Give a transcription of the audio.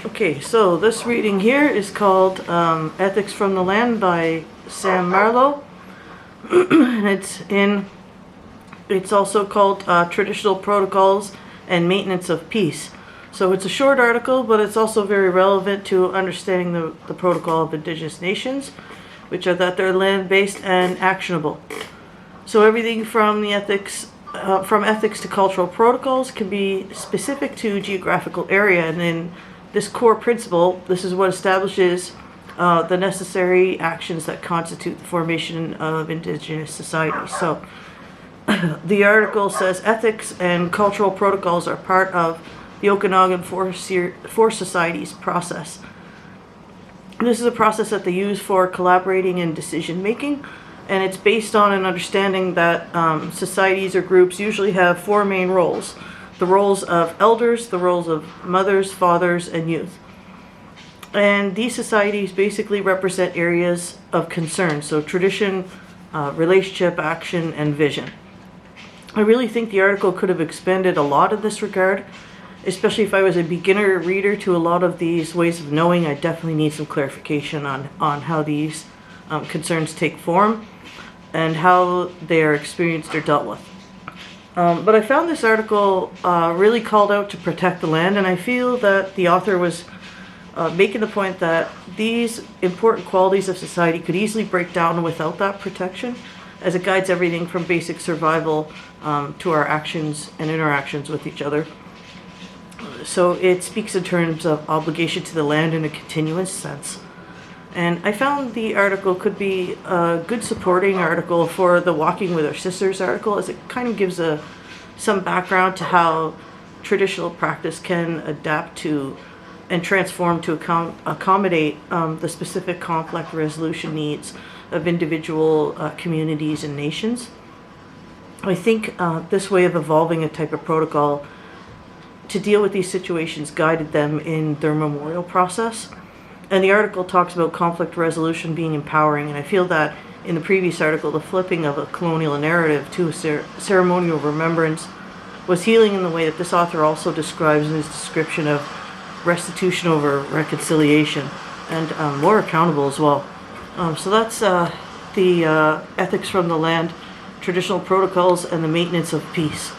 Okay, so this reading here is called Ethics from the Land by Sam Marlow. And it's also called Traditional Protocols and Maintenance of Peace. So it's a short article, but it's also very relevant to understanding the protocol of indigenous nations, which are that they're land-based and actionable. So everything from the ethics to cultural protocols can be specific to geographical area, and in this core principle, this is what establishes the necessary actions that constitute the formation of indigenous societies. So the article says ethics and cultural protocols are part of the Okanagan Forest Society's process. This is a process that they use for collaborating and decision making, and it's based on an understanding that societies or groups usually have four main roles: the roles of elders, the roles of mothers, fathers, and youth. And these societies basically represent areas of concern, so tradition, relationship, action, and vision. I really think the article could have expanded a lot in this regard, especially if I was a beginner reader to a lot of these ways of knowing. I definitely need some clarification on how these concerns take form and how they are experienced or dealt with. But I found this article really called out to protect the land, and I feel that the author was making the point that these important qualities of society could easily break down without that protection, as it guides everything from basic survival to our actions and interactions with each other. So it speaks in terms of obligation to the land in a continuous sense. And I found the article could be a good supporting article for the Walking with Our Sisters article, as it kind of gives some background to how traditional practice can adapt to and transform to accommodate the specific conflict resolution needs of individual communities and nations. I think this way of evolving a type of protocol to deal with these situations guided them in their memorial process. And the article talks about conflict resolution being empowering, and I feel that in the previous article, the flipping of a colonial narrative to a ceremonial remembrance was healing in the way that this author also describes in his description of restitution over reconciliation, and more accountable as well. So that's the Ethics from the Land, Traditional Protocols, and the Maintenance of Peace.